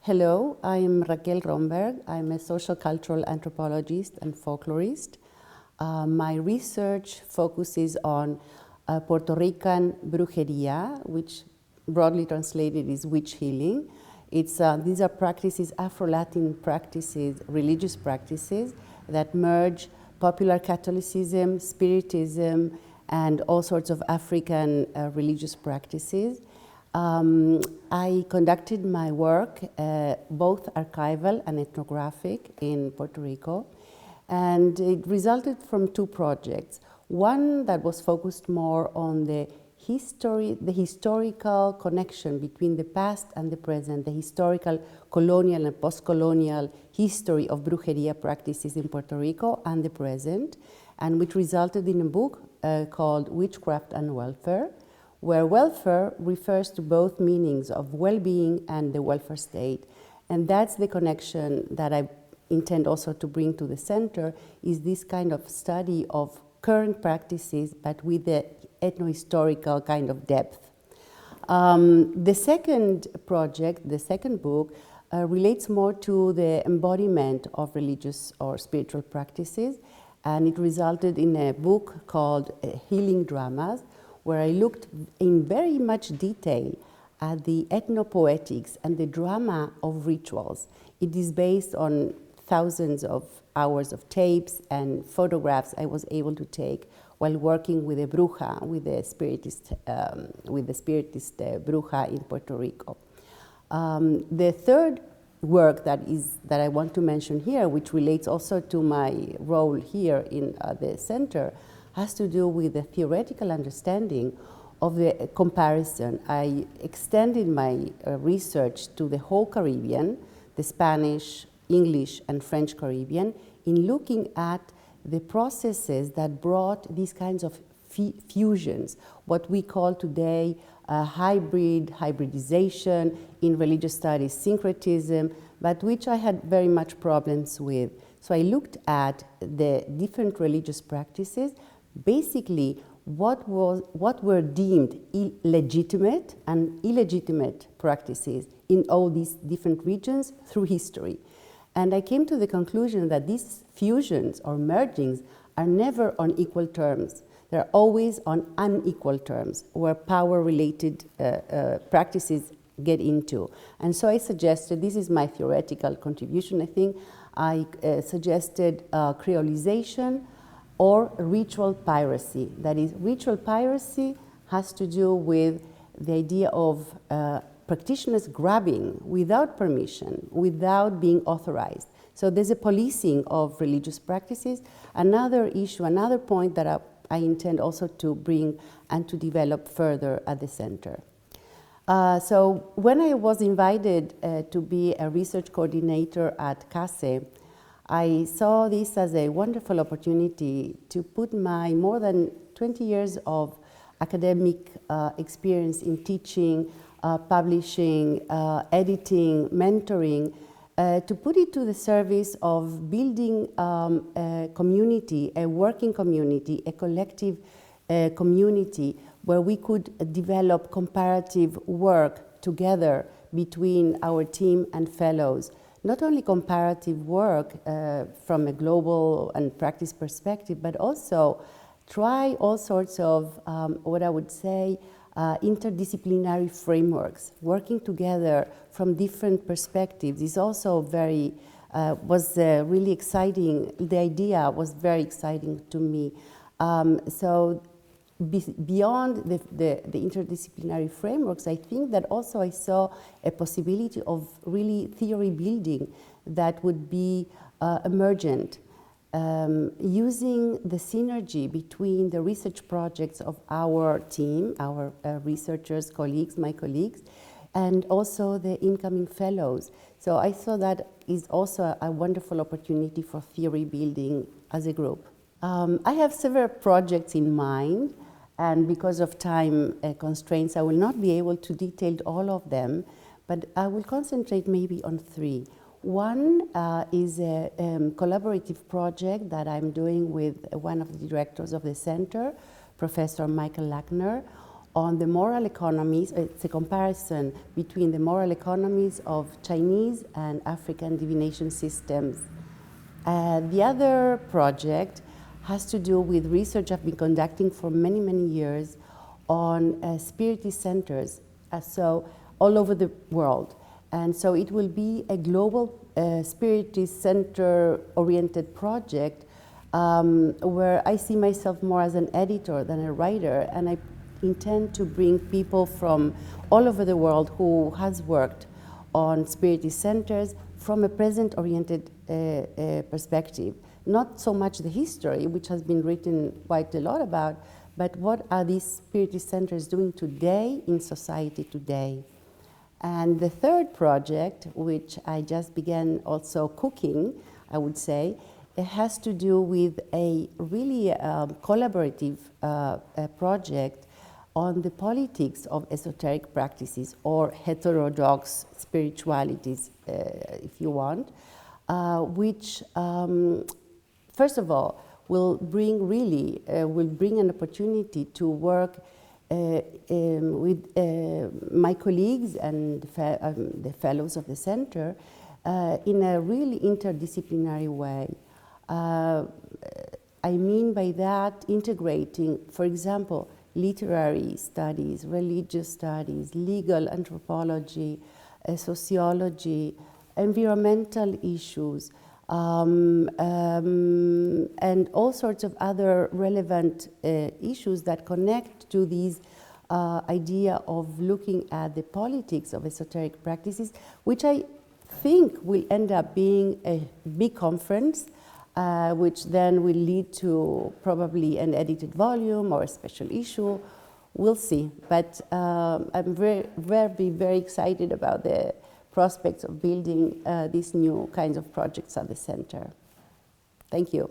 Hello, I'm Raquel Romberg. I'm a social cultural anthropologist and folklorist. My research focuses on Puerto Rican brujeria, which broadly translated is witch healing. These are practices, Afro-Latin practices, religious practices that merge popular Catholicism, Spiritism, and all sorts of African religious practices. I conducted my work, both archival and ethnographic, in Puerto Rico, and it resulted from two projects. One that was focused more on the historical connection between the past and the present, the historical colonial and post-colonial history of brujeria practices in Puerto Rico and the present, and which resulted in a book called Witchcraft and Welfare, where welfare refers to both meanings of well-being and the welfare state. And that's the connection that I intend also to bring to the center, is this kind of study of current practices, but with the ethno-historical kind of depth. The second project, the second book, relates more to the embodiment of religious or spiritual practices, and it resulted in a book called Healing Dramas, where I looked in very much detail at the ethnopoetics and the drama of rituals. It is based on thousands of hours of tapes and photographs I was able to take while working with a bruja, with the spiritist bruja in Puerto Rico. The third work that I want to mention here, which relates also to my role here in the center, has to do with the theoretical understanding of the comparison. I extended my research to the whole Caribbean, the Spanish, English, and French Caribbean, in looking at the processes that brought these kinds of fusions, what we call today hybridization, in religious studies, syncretism, but which I had very much problems with. So I looked at the different religious practices, basically what were deemed legitimate and illegitimate practices in all these different regions through history. And I came to the conclusion that these fusions or mergings are never on equal terms. They're always on unequal terms, where power-related practices get into. And so I suggested, this is my theoretical contribution, I think, I suggested creolization or ritual piracy. That is, ritual piracy has to do with the idea of practitioners grabbing without permission, without being authorized. So there's a policing of religious practices. Another issue, another point that I intend also to bring and to develop further at the center. So when I was invited to be a research coordinator at CASE, I saw this as a wonderful opportunity to put my more than 20 years of academic experience in teaching, publishing, editing, mentoring, to put it to the service of building a community, a working community, a collective community where we could develop comparative work together between our team and fellows. Not only comparative work from a global and practice perspective, but also try all sorts of, what I would say, interdisciplinary frameworks. Working together from different perspectives is also was really exciting. The idea was very exciting to me. So beyond the interdisciplinary frameworks, I think that also I saw a possibility of really theory building that would be emergent, using the synergy between the research projects of our team, our researchers, colleagues, my colleagues, and also the incoming fellows. So I saw that is also a wonderful opportunity for theory building as a group. I have several projects in mind, and because of time constraints, I will not be able to detail all of them, but I will concentrate maybe on three. One is a collaborative project that I'm doing with one of the directors of the center, Professor Michael Lackner, on the moral economies. It's a comparison between the moral economies of Chinese and African divination systems. The other project has to do with research I've been conducting for many, many years on spiritist centers, so all over the world. And so it will be a global spiritist center-oriented project where I see myself more as an editor than a writer, and I intend to bring people from all over the world who has worked on spiritist centers from a present-oriented perspective. Not so much the history, which has been written quite a lot about, but what are these spiritist centers doing today in society today? And the third project, which I just began also cooking, I would say, it has to do with a really collaborative project on the politics of esoteric practices or heterodox spiritualities, if you want, which, first of all, will bring an opportunity to work with my colleagues and the fellows of the center in a really interdisciplinary way. I mean by that integrating, for example, literary studies, religious studies, legal anthropology, sociology, environmental issues, and all sorts of other relevant issues that connect to these idea of looking at the politics of esoteric practices, which I think will end up being a big conference, which then will lead to probably an edited volume or a special issue. We'll see. But I'm very excited about the prospects of building these new kinds of projects at the center. Thank you.